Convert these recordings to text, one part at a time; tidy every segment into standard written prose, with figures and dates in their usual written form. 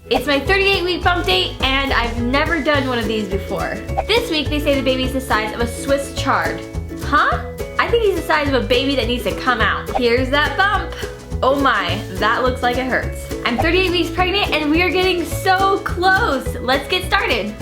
It's my 38-week bump date, and I've never done one of these before. This week, they say the baby's the size of a Swiss chard. Huh? I think he's the size of a baby that needs to come out. Here's that bump. Oh my, that looks like it hurts. I'm 38 weeks pregnant, and we are getting so close. Let's get started.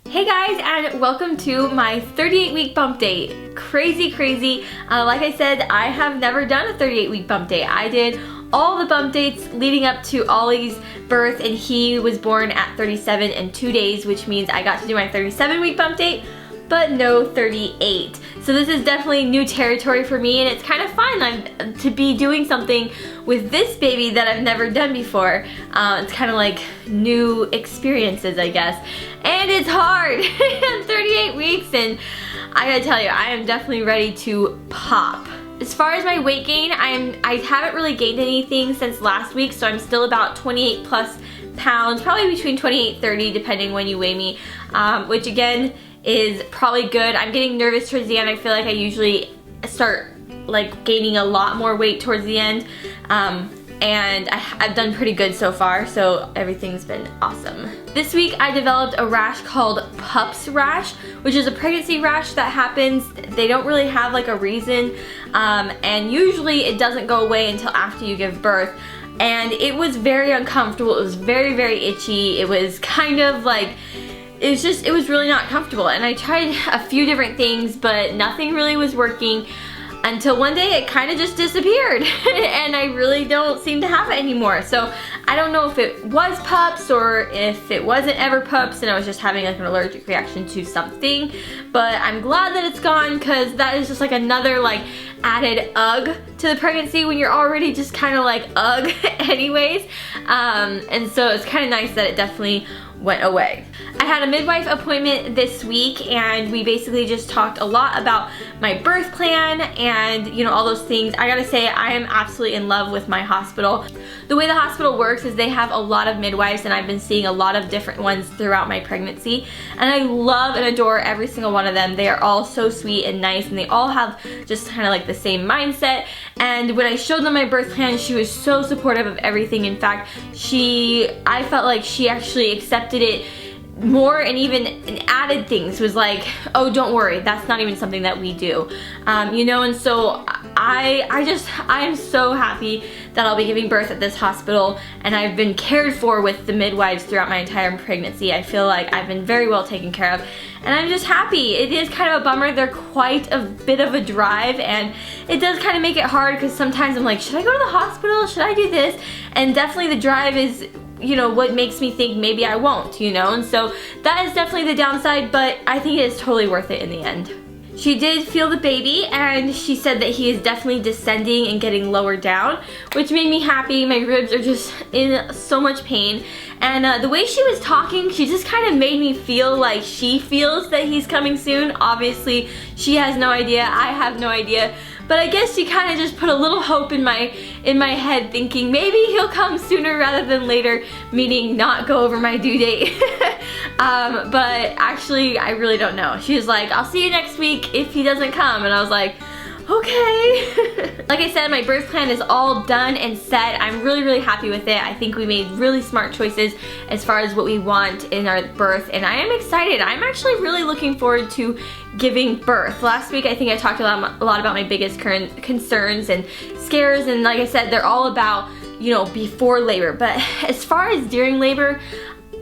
Hey guys, and welcome to my 38-week bump date. Crazy, crazy. Like I said, I have never done a 38-week bump date. I did all the bump dates leading up to Ollie's birth, and he was born at 37 and 2 days, which means I got to do my 37-week bump date, but no 38. So this is definitely new territory for me, and it's kind of fun to be doing something with this baby that I've never done before. It's kind of like new experiences, I guess. And it's hard. I'm 38 weeks, and I gotta tell you, I am definitely ready to pop. As far as my weight gain, I haven't really gained anything since last week, so I'm still about 28 plus pounds, probably between 28 and 30 depending when you weigh me, which again is probably good. I'm getting nervous towards the end. I feel like I usually start like gaining a lot more weight towards the end, and I've done pretty good so far, so everything's been awesome. This week I developed a rash called PUPS rash, which is a pregnancy rash that happens. They don't really have like a reason, and usually it doesn't go away until after you give birth. And it was very uncomfortable. It was very, very itchy. It was kind of like, it was really not comfortable. And I tried a few different things, but nothing really was working until one day it kind of just disappeared. And I really don't seem to have it anymore. So I don't know if it was PUPS or if it wasn't ever PUPS and I was just having like an allergic reaction to something. But I'm glad that it's gone, because that is just like another like added ugh to the pregnancy when you're already just kind of like ugh anyways. And so it's kind of nice that it definitely went away. I had a midwife appointment this week, and we basically just talked a lot about my birth plan and, you know, all those things. I gotta say, I am absolutely in love with my hospital. The way the hospital works is they have a lot of midwives, and I've been seeing a lot of different ones throughout my pregnancy, and I love and adore every single one of them. They are all so sweet and nice, and they all have just kind of like the same mindset. And when I showed them my birth plan, she was so supportive of everything. In fact, I felt like she actually accepted it more, and even added things, was like, oh, don't worry, that's not even something that we do, you know. And so I am so happy that I'll be giving birth at this hospital, and I've been cared for with the midwives throughout my entire pregnancy. I feel like I've been very well taken care of, and I'm just happy. It is kind of a bummer. They're quite a bit of a drive, and it does kind of make it hard, because sometimes I'm like, should I go to the hospital? Should I do this? And definitely the drive is, you know, what makes me think maybe I won't, you know. And so that is definitely the downside, but I think it is totally worth it in the end. She did feel the baby, and she said that he is definitely descending and getting lower down, which made me happy. My ribs are just in so much pain, and the way she was talking, she just kind of made me feel like she feels that he's coming soon. Obviously, she has no idea, I have no idea, but I guess she kind of just put a little hope in my head, thinking maybe he'll come sooner rather than later, meaning not go over my due date. But actually, I really don't know. She was like, I'll see you next week if he doesn't come, and I was like, okay. Like I said, my birth plan is all done and set. I'm really, really happy with it. I think we made really smart choices as far as what we want in our birth, and I am excited. I'm actually really looking forward to giving birth. Last week, I think I talked a lot about my biggest current concerns and scares, and like I said, they're all about, you know, before labor. But as far as during labor,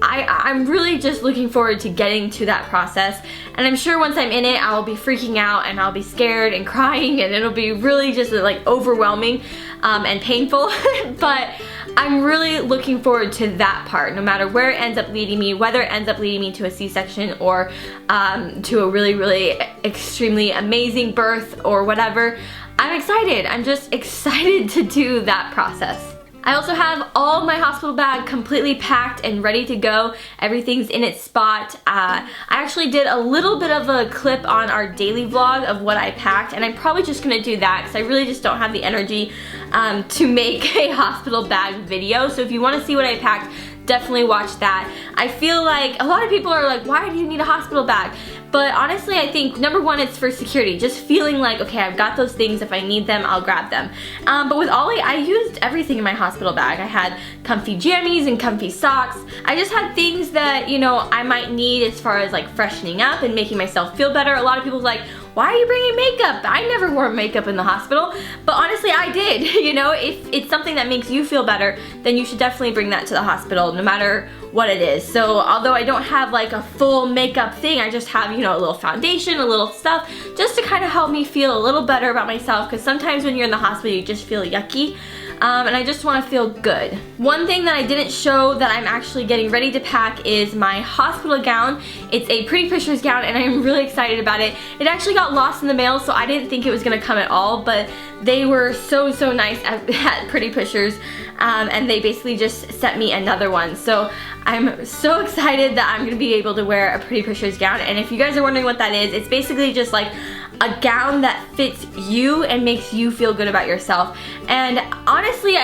I'm really just looking forward to getting to that process, and I'm sure once I'm in it, I'll be freaking out, and I'll be scared and crying, and it'll be really just like overwhelming and painful. But I'm really looking forward to that part, no matter where it ends up leading me, whether it ends up leading me to a C-section or to a really, really extremely amazing birth or whatever. I'm excited. I'm just excited to do that process. I also have all my hospital bag completely packed and ready to go. Everything's in its spot. I actually did a little bit of a clip on our daily vlog of what I packed, and I'm probably just gonna do that because I really just don't have the energy to make a hospital bag video. So if you wanna see what I packed, definitely watch that. I feel like a lot of people are like, why do you need a hospital bag? But honestly, I think number one, it's for security. Just feeling like, okay, I've got those things. If I need them, I'll grab them. But with Ollie, I used everything in my hospital bag. I had comfy jammies and comfy socks. I just had things that, you know, I might need as far as like freshening up and making myself feel better. A lot of people are like, why are you bringing makeup? I never wore makeup in the hospital. But honestly, I did. You know, if it's something that makes you feel better, then you should definitely bring that to the hospital, no matter what it is. So although I don't have like a full makeup thing, I just have, you know, a little foundation, a little stuff, just to kind of help me feel a little better about myself, because sometimes when you're in the hospital, you just feel yucky. And I just want to feel good. One thing that I didn't show that I'm actually getting ready to pack is my hospital gown. It's a Pretty Pictures gown, and I'm really excited about it. It actually got lost in the mail, so I didn't think it was going to come at all, but they were so nice at Pretty Pictures, and they basically just sent me another one. So I'm so excited that I'm going to be able to wear a Pretty Pictures gown. And if you guys are wondering what that is, it's basically just like a gown that fits you and makes you feel good about yourself. And honestly,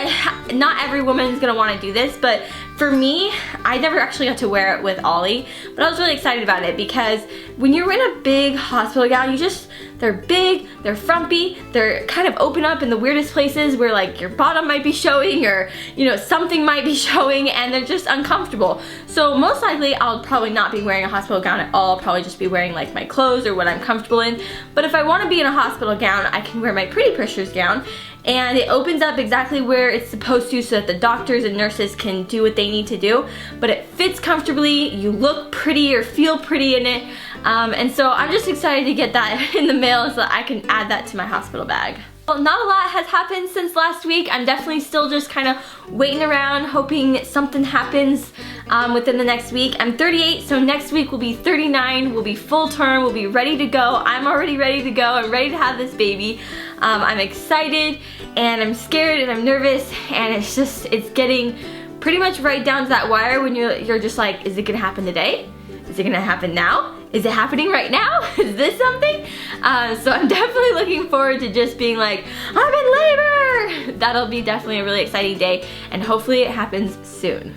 not every woman is going to want to do this, but for me, I never actually got to wear it with Ollie, but I was really excited about it because when you're in a big hospital gown, they're big, they're frumpy, they're kind of open up in the weirdest places where like your bottom might be showing, or you know, something might be showing, and they're just uncomfortable. So most likely I'll probably not be wearing a hospital gown at all. I'll probably just be wearing like my clothes or what I'm comfortable in. But if I want to be in a hospital gown, I can wear my Pretty Pictures gown, and it opens up exactly where it's supposed to so that the doctors and nurses can do what they need to do, but it fits comfortably, you look pretty or feel pretty in it, and so I'm just excited to get that in the mail so that I can add that to my hospital bag. Well, not a lot has happened since last week. I'm definitely still just kind of waiting around, hoping something happens within the next week. I'm 38, so next week we'll be 39, we'll be full term, we'll be ready to go. I'm already ready to go. I'm ready to have this baby. I'm excited, and I'm scared, and I'm nervous, and it's getting pretty much right down to that wire when you're just like, is it gonna happen today? Is it gonna happen now? Is it happening right now? Is this something? So I'm definitely looking forward to just being like, I'm in labor! That'll be definitely a really exciting day, and hopefully it happens soon.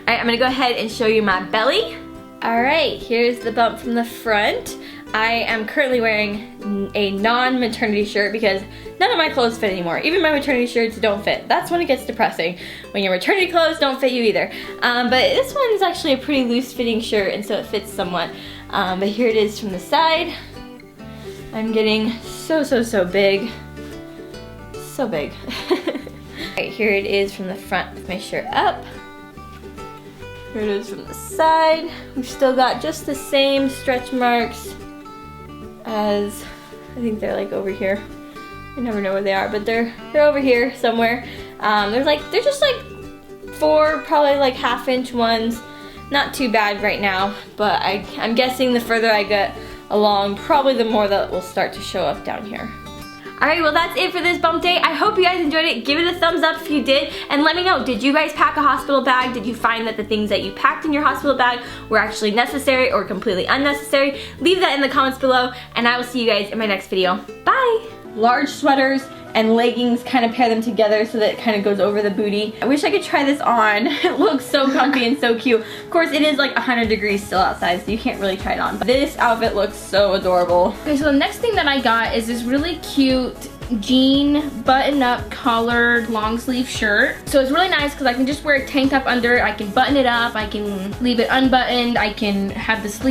Alright, I'm gonna go ahead and show you my belly. Alright, here's the bump from the front. I am currently wearing a non-maternity shirt because none of my clothes fit anymore. Even my maternity shirts don't fit. That's when it gets depressing, when your maternity clothes don't fit you either. But this one is actually a pretty loose fitting shirt, and so it fits somewhat. But here it is from the side. I'm getting so big. So big. Alright, here it is from the front with my shirt up. Here it is from the side. We've still got just the same stretch marks as, I think they're like over here. I never know where they are, but they're over here somewhere. They're just like 4, probably like ½ inch ones. Not too bad right now, but I'm guessing the further I get along, probably the more that will start to show up down here. Alright, well that's it for this bump date. I hope you guys enjoyed it. Give it a thumbs up if you did, and let me know, did you guys pack a hospital bag? Did you find that the things that you packed in your hospital bag were actually necessary or completely unnecessary? Leave that in the comments below, and I will see you guys in my next video. Bye! Large sweaters and leggings, kind of pair them together so that it kind of goes over the booty. I wish I could try this on. It looks so comfy and so cute. Of course, it is like 100 degrees still outside, so you can't really try it on. But this outfit looks so adorable. Okay, so the next thing that I got is this really cute jean button-up collared long sleeve shirt. So it's really nice because I can just wear a tank top under it. I can button it up, I can leave it unbuttoned, I can have the sleeve